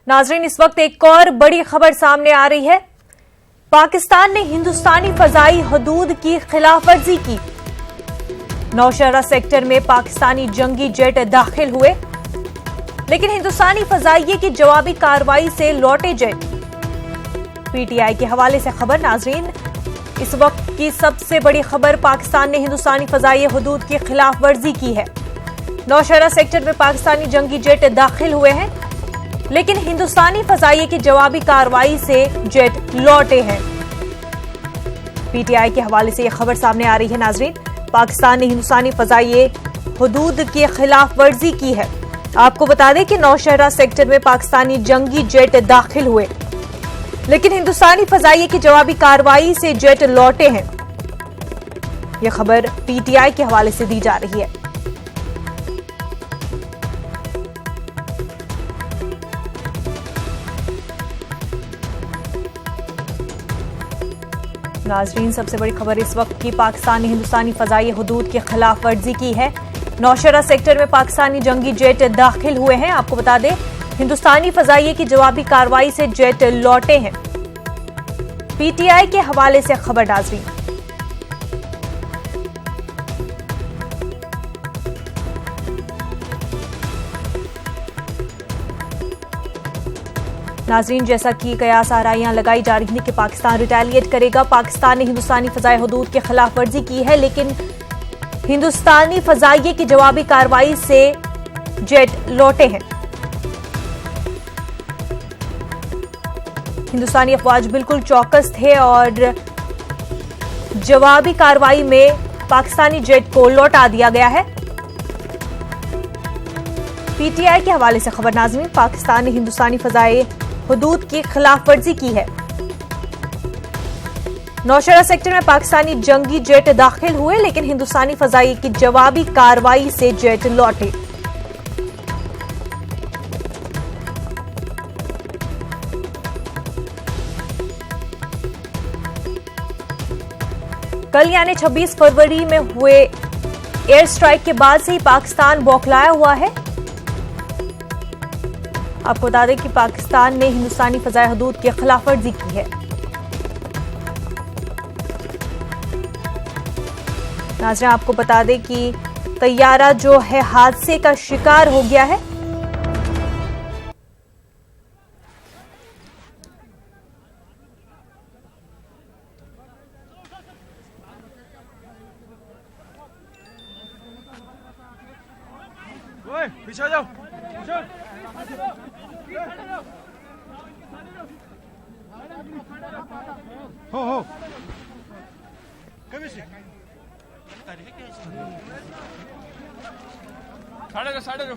नाजरीन, इस वक्त एक और बड़ी खबर सामने आ रही है। पाकिस्तान ने हिंदुस्तानी फजाई हदूद की खिलाफवर्जी की। नौशहरा सेक्टर में पाकिस्तानी जंगी जेट दाखिल हुए, लेकिन हिंदुस्तानी फजाइये की जवाबी कार्रवाई से लौटे जेट। पीटीआई के हवाले से खबर। नाजरीन, इस वक्त की सबसे बड़ी खबर, पाकिस्तान ने हिंदुस्तानी फजाई हदूद की खिलाफ वर्जी की है। नौशहरा सेक्टर में पाकिस्तानी जंगी जेट दाखिल हुए हैं, लेकिन हिंदुस्तानी फजाइये की जवाबी कार्रवाई से जेट लौटे हैं। पीटीआई के हवाले से यह खबर सामने आ रही है। नाजरीन, पाकिस्तान ने हिंदुस्तानी फजाइये हदूद की खिलाफ वर्जी की है। आपको बता दें कि नौशहरा सेक्टर में पाकिस्तानी जंगी जेट दाखिल हुए, लेकिन हिंदुस्तानी फजाइये की जवाबी कार्रवाई से जेट लौटे हैं। यह खबर पीटीआई के हवाले से दी जा रही है। नाजरीन, सबसे बड़ी खबर इस वक्त की, पाकिस्तान ने हिंदुस्तानी फजाई हदूद की खिलाफ वर्जी की है। नौशहरा सेक्टर में पाकिस्तानी जंगी जेट दाखिल हुए हैं। आपको बता दें, हिंदुस्तानी फजाइये की जवाबी कार्रवाई से जेट लौटे हैं। पीटीआई के हवाले से खबर। नाजरीन, जैसा कि कयास आराइयां लगाई जा रही हैं कि पाकिस्तान रिटेलिएट करेगा। पाकिस्तान ने हिंदुस्तानी फजाई हदूद की खिलाफ वर्जी की है, लेकिन हिंदुस्तानी फजाइये की जवाबी कार्रवाई से जेट लौटे हैं। हिंदुस्तानी अफवाज बिल्कुल चौकस थे और जवाबी कार्रवाई में पाकिस्तानी जेट को लौटा दिया गया है। पीटीआई के हवाले से खबर। नाज़रीन, पाकिस्तान ने हिंदुस्तानी फजाई हदूद की खिलाफ वर्जी की है। नौशहरा सेक्टर में पाकिस्तानी जंगी जेट दाखिल हुए, लेकिन हिंदुस्तानी फजाई की जवाबी कार्रवाई से जेट लौटे। कल यानी 26 फरवरी में हुए एयर स्ट्राइक के बाद से ही पाकिस्तान बौखलाया हुआ है। आपको बता दें कि पाकिस्तान ने हिंदुस्तानी फजाई हदूद की खिलाफ वर्जी की है। नाज़रीन, आपको बता दें कि तैयारा जो है हादसे का शिकार हो गया है। पीछे जाओ। हो कभी से साढ़े दो।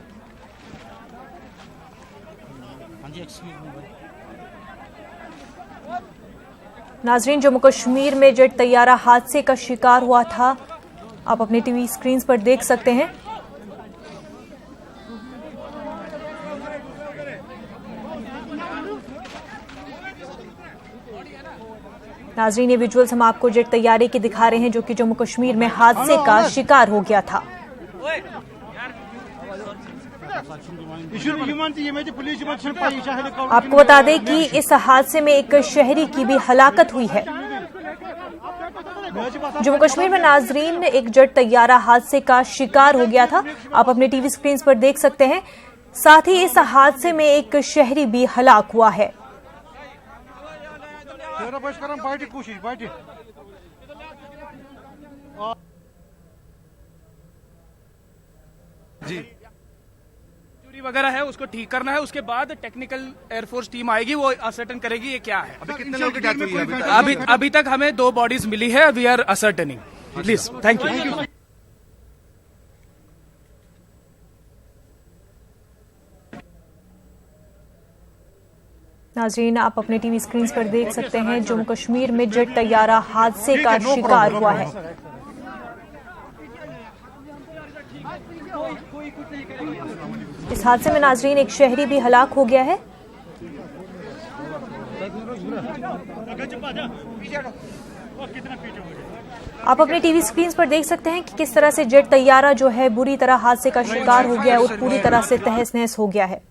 नाजरीन, जम्मू कश्मीर में जेट तैयारा हादसे का शिकार हुआ था। आप अपने टीवी स्क्रीन पर देख सकते हैं। नाजरीन, ये विजुअल्स हम आपको जेट तैयारे की दिखा रहे हैं, जो कि जम्मू कश्मीर में हादसे का शिकार हो गया था। आपको बता दें कि इस हादसे में एक शहरी की भी हलाकत हुई है। जम्मू कश्मीर में नाजरीन, एक जेट तैयारा हादसे का शिकार हो गया था। आप अपने टीवी स्क्रीन पर देख सकते हैं। साथ ही इस हादसे में एक शहरी भी हलाक हुआ है। जी, चोरी वगैरह है, उसको ठीक करना है। उसके बाद टेक्निकल एयरफोर्स टीम आएगी, वो असर्टन करेगी ये क्या है। अभी कितने लोगों की डेथ हुई है? अभी तक हमें 2 बॉडीज मिली है। We are ascertaining. Please, thank you. नाज़रीन, आप अपने टीवी स्क्रीन पर देख सकते हैं, जम्मू कश्मीर में जेट तैयारा हादसे का शिकार हुआ है। इस हादसे में नाज़रीन एक शहरी भी हलाक हो गया है। आप अपने टीवी स्क्रीन पर देख सकते हैं कि किस तरह से जेट तैयारा जो है बुरी तरह हादसे का शिकार हो गया है और पूरी तरह से तहस नहस हो गया है।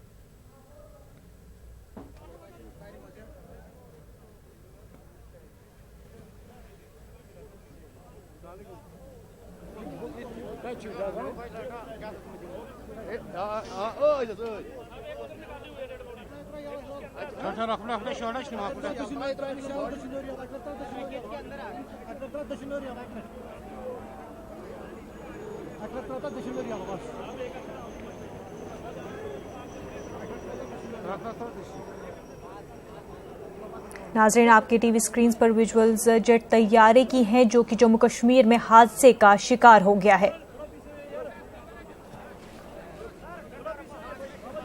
नाज़रीन, आपके टीवी स्क्रीन पर विजुअल्स जेट तैयारे की हैं जो कि जम्मू कश्मीर में हादसे का शिकार हो गया है।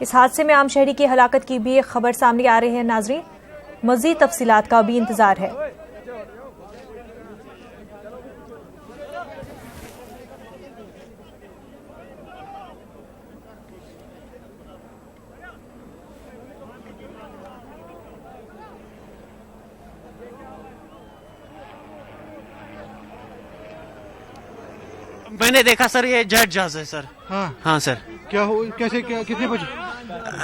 इस हादसे में आम शहरी की हलाकत की भी एक खबर सामने आ रही है। नाज़रीन, मजीद तफसीलात का भी इंतजार है। मैंने देखा सर, ये जेट जहाज है सर। हाँ सर। क्या हो, कैसे, कितने बजे?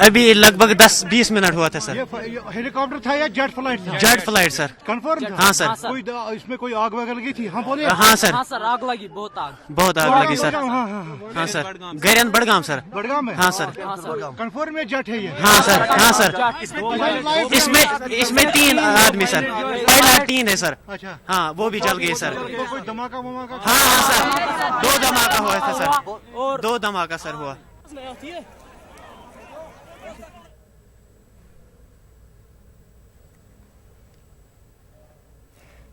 अभी लगभग 10-20 मिनट हुआ था सर। ये हेलीकॉप्टर था या जेट फ्लाइट था? Jet flight sir. कंफर्म था? हाँ सर। कोई इसमें कोई आग वगैरह लगी थी? हाँ बोले। हाँ सर। हाँ सर, आग लगी, बहुत आग लगी सर। हाँ sir, Garand Budgam sir. Budgam में? हाँ सर। कंफर्म में जेट है ये? हाँ सर। हाँ सर। इसमें 3 आदमी सर, पायलट 3 है सर। अच्छा। हाँ, वो भी जल गए सर। कोई धमाका वमाका? हाँ सर, 2 धमाका हुआ था सर। 2 धमाका सर हुआ।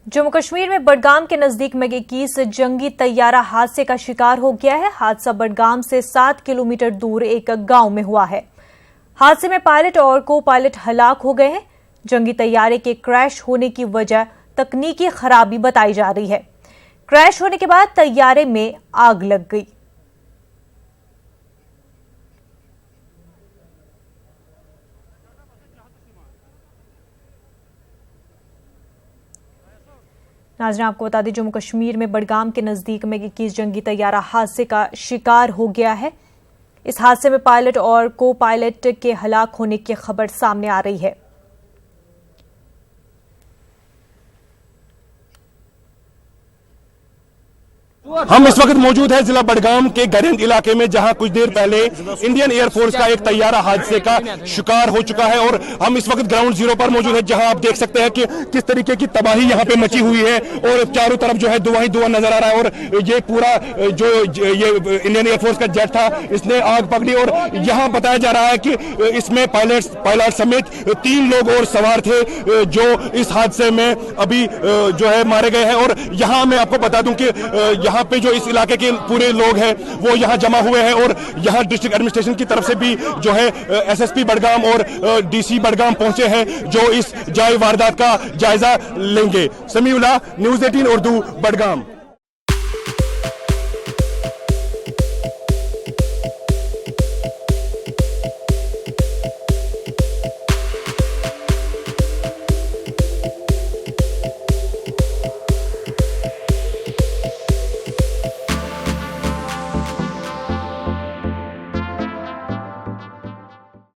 जम्मू कश्मीर में बडगाम के नजदीक MiG-21 जंगी तैयारा हादसे का शिकार हो गया है। हादसा बडगाम से 7 किलोमीटर दूर एक गांव में हुआ है। हादसे में पायलट और को पायलट हलाक हो गए हैं। जंगी तैयारे के क्रैश होने की वजह तकनीकी खराबी बताई जा रही है। क्रैश होने के बाद तैयारे में आग लग गई। नाज़रीन, आपको बता दें, जम्मू कश्मीर में बडगाम के नजदीक MiG-21 जंगी तैयारा हादसे का शिकार हो गया है। इस हादसे में पायलट और को पायलट के हलाक होने की खबर सामने आ रही है। हम इस वक्त मौजूद है जिला बडगाम के गरेंद इलाके में, जहां कुछ देर पहले इंडियन एयरफोर्स का एक तैयारा हादसे का शिकार हो चुका है। और हम इस वक्त ग्राउंड जीरो पर मौजूद है, जहां आप देख सकते हैं कि किस तरीके की तबाही यहां पे मची हुई है और चारों तरफ जो है धुआं ही धुआं नजर आ रहा है। और ये पूरा जो ये इंडियन एयरफोर्स का जेट था, इसने आग पकड़ी। और यहां बताया जा रहा है कि इसमें पायलट समेत 3 लोग और सवार थे जो इस हादसे में अभी जो है मारे गए हैं। और यहां मैं आपको बता दूं कि यहाँ पे जो इस इलाके के पूरे लोग हैं वो यहाँ जमा हुए हैं। और यहाँ डिस्ट्रिक्ट एडमिनिस्ट्रेशन की तरफ से भी जो है SSP बडगाम और DC बडगाम पहुंचे हैं, जो इस जाए वारदात का जायजा लेंगे। समीउल्लाह, न्यूज़ 18 उर्दू, बडगाम।